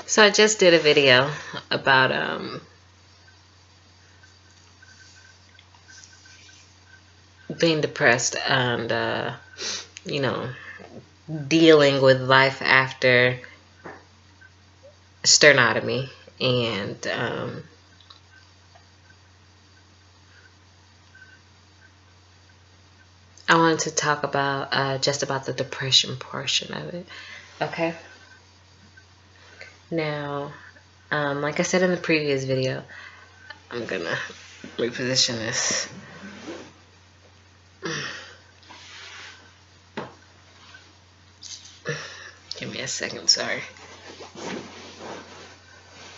So I just did a video about being depressed and you know, dealing with life after sternotomy, and I wanted to talk about just about the depression portion of it. Okay. Now, like I said in the previous video, I'm gonna reposition this. Give me a second, sorry.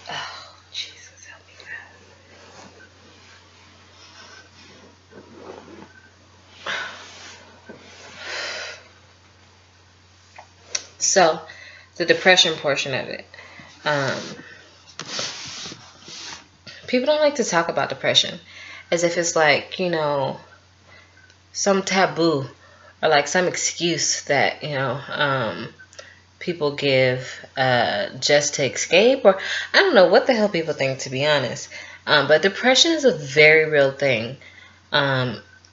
Oh, Jesus, help me, God. So, the depression portion of it. People don't like to talk about depression as if it's like, you know, some taboo or like some excuse that, you know, people give just to escape, or I don't know what the hell people think, to be honest. But depression is a very real thing.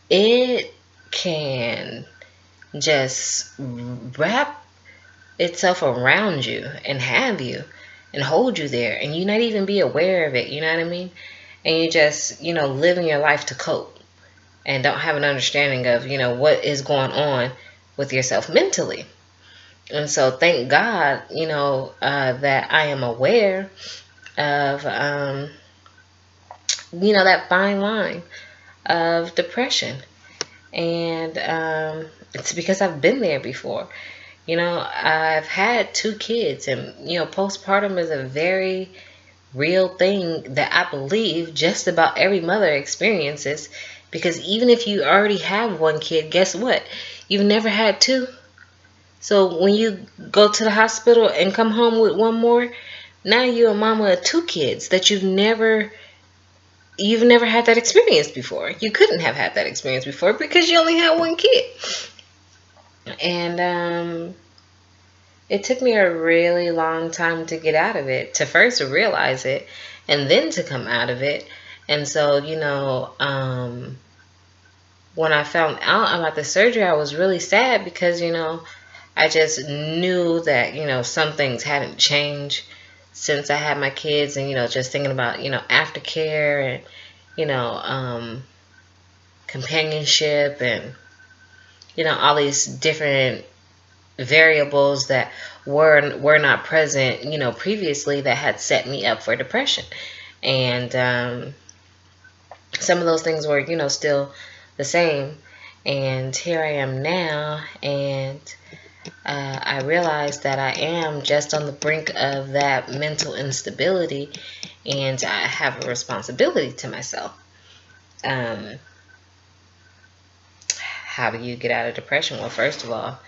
It can just wrap itself around you and have you and hold you there, and you not even be aware of it, you know what I mean? And you just, you know, living your life to cope and don't have an understanding of, you know, what is going on with yourself mentally. And so thank God, you know, that I am aware of, you know, that fine line of depression. And it's because I've been there before. You know, I've had 2 kids, and, you know, postpartum is a very real thing that I believe just about every mother experiences. Because even if you already have 1 kid, guess what? You've never had 2. So when you go to the hospital and come home with 1 more, now you're a mama of 2 kids that you've never had that experience before. You couldn't have had that experience before because you only had 1 kid. And it took me a really long time to get out of it, to first realize it, and then to come out of it. And so, you know, when I found out about the surgery, I was really sad because, you know, I just knew that, you know, some things hadn't changed since I had my kids, and, you know, just thinking about, you know, aftercare and, you know, companionship and, you know, all these different variables that were not present, you know, previously, that had set me up for depression. And some of those things were, you know, still the same. And here I am now, and I realized that I am just on the brink of that mental instability, and I have a responsibility to myself. How do you get out of depression? Well, first of all,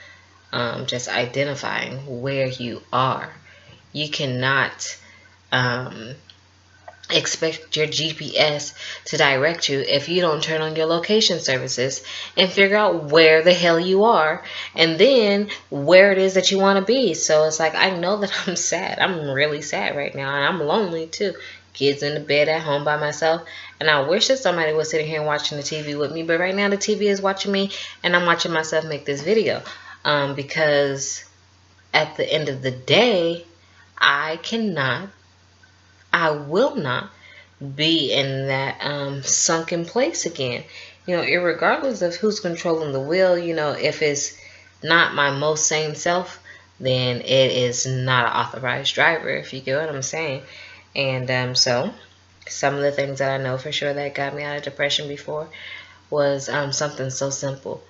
just identifying where you are. You cannot expect your GPS to direct you if you don't turn on your location services and figure out where the hell you are, and then where it is that you want to be. So it's like, I know that I'm sad. I'm really sad right now, and I'm lonely too. Kids in the bed at home by myself, and I wish that somebody was sitting here watching the TV with me, but right now the TV is watching me, and I'm watching myself make this video, because at the end of the day, I will not be in that sunken place again. You know, irregardless of who's controlling the wheel, you know, if it's not my most sane self, then it is not an authorized driver, if you get what I'm saying. And so some of the things that I know for sure that got me out of depression before was something so simple.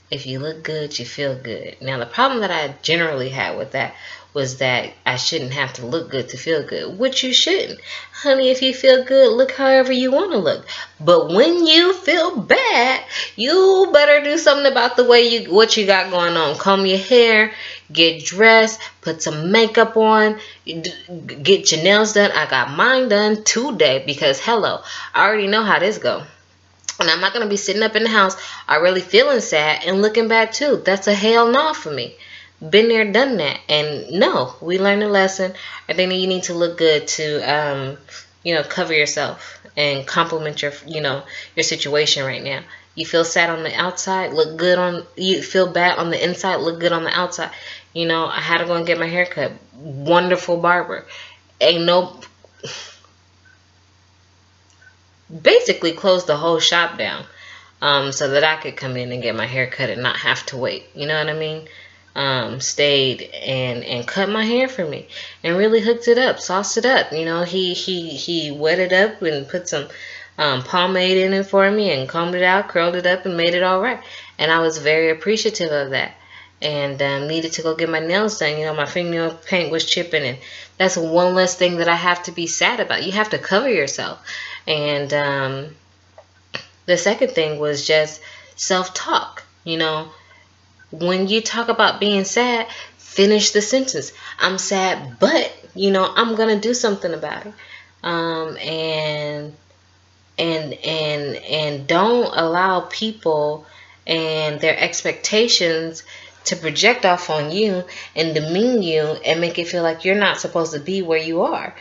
If you look good, you feel good. Now, the problem that I generally had with that was that I shouldn't have to look good to feel good, which you shouldn't. Honey, if you feel good, look however you want to look. But when you feel bad, you better do something about the way what you got going on. Comb your hair, get dressed, put some makeup on, get your nails done. I got mine done today because, hello, I already know how this go. And I'm not going to be sitting up in the house really feeling sad and looking bad too. That's a hell no for me. Been there, done that. And no, we learned a lesson. I think that you need to look good to, cover yourself and compliment your situation right now. You feel sad on the outside, look good on, you feel bad on the inside, look good on the outside. I had to go and get my hair cut. Wonderful barber. Ain't no, basically closed the whole shop down, so that I could come in and get my hair cut and not have to wait. You know what I mean? Stayed and cut my hair for me and really hooked it up, sauced it up. He wet it up and put some pomade in it for me and combed it out, curled it up, and made it all right. And I was very appreciative of that. And needed to go get my nails done. My fingernail paint was chipping, and that's one less thing that I have to be sad about. You have to cover yourself. And the second thing was just self-talk. When you talk about being sad, finish the sentence. I'm sad, but I'm gonna do something about it. And don't allow people and their expectations to project off on you and demean you and make it feel like you're not supposed to be where you are.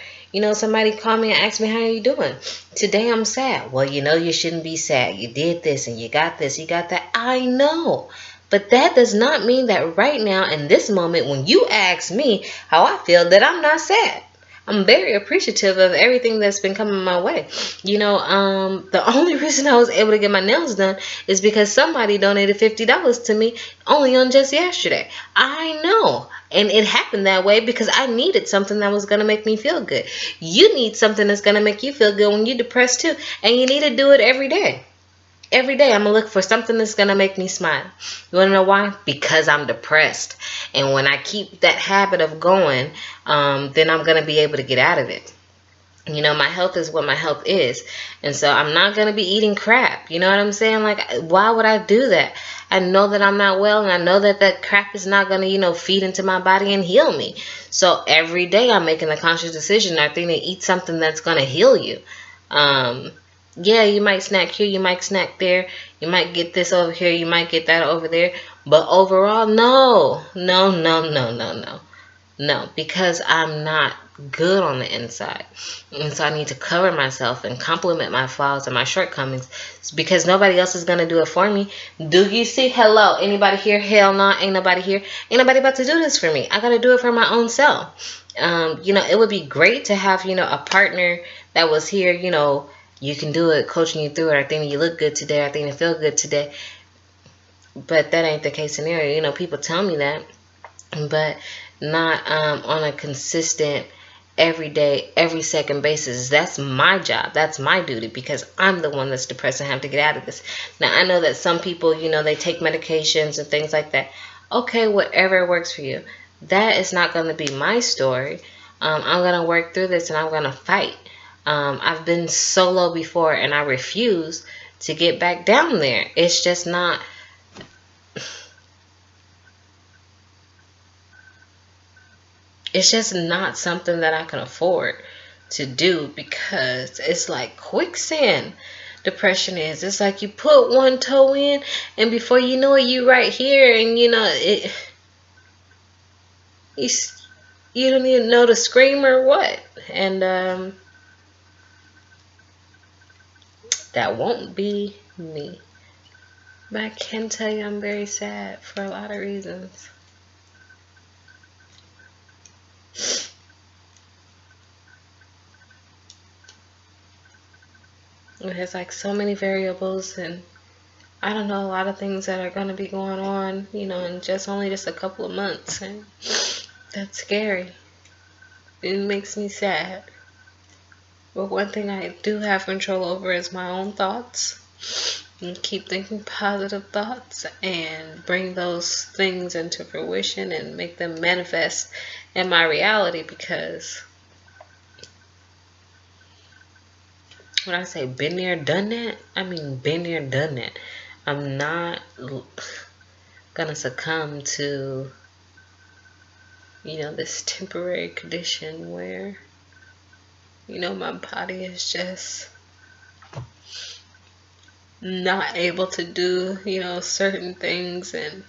Somebody called me and asked me, how are you doing? Today I'm sad. Well, you shouldn't be sad. You did this and you got this, you got that. I know. But that does not mean that right now in this moment when you ask me how I feel, that I'm not sad. I'm very appreciative of everything that's been coming my way. The only reason I was able to get my nails done is because somebody donated $50 to me only on just yesterday. I know. And it happened that way because I needed something that was going to make me feel good. You need something that's going to make you feel good when you're depressed too. And you need to do it every day. Every day I'm going to look for something that's going to make me smile. You want to know why? Because I'm depressed. And when I keep that habit of going, then I'm going to be able to get out of it. My health is what my health is. And so I'm not going to be eating crap. You know what I'm saying? Like, why would I do that? I know that I'm not well, and I know that that crap is not going to, feed into my body and heal me. So every day I'm making a conscious decision, I think, to eat something that's going to heal you. Yeah, you might snack here, you might snack there, you might get this over here, you might get that over there. But overall, no, because I'm not good on the inside. And so I need to cover myself and compliment my flaws and my shortcomings, because nobody else is going to do it for me. Do you see? Hello, anybody here? Hell no, ain't nobody here. Ain't nobody about to do this for me. I got to do it for my own self. It would be great to have, a partner that was here, you can do it, coaching you through it. I think you look good today. I think you feel good today. But that ain't the case scenario. People tell me that, but not on a consistent, every day, every second basis. That's my job. That's my duty, because I'm the one that's depressed and have to get out of this. Now, I know that some people, they take medications and things like that. Okay, whatever works for you. That is not going to be my story. I'm going to work through this, and I'm going to fight. I've been so low before, and I refuse to get back down there. It's just not. It's just not something that I can afford to do, because it's like quicksand. Depression is. It's like you put one toe in, and before you know it, you right here, and you don't even know to scream or what. And that won't be me. But I can tell you I'm very sad for a lot of reasons. There's like so many variables, and I don't know, a lot of things that are going to be going on, in just a couple of months. And that's scary. It makes me sad. But one thing I do have control over is my own thoughts. And keep thinking positive thoughts and bring those things into fruition and make them manifest in my reality, because when I say been there, done that, I mean been there, done that. I'm not gonna succumb to, this temporary condition where, my body is just not able to do, certain things. And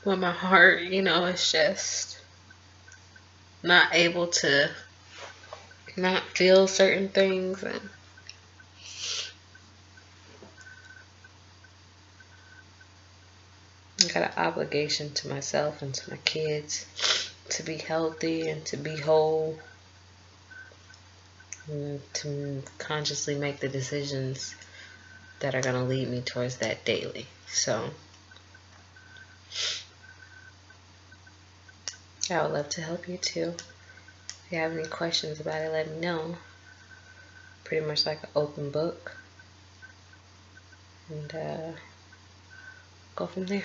But my heart, is just not able to not feel certain things, and I got an obligation to myself and to my kids to be healthy and to be whole, and to consciously make the decisions that are going to lead me towards that daily. So I would love to help you too. If you have any questions about it, let me know. Pretty much like an open book. And go from there.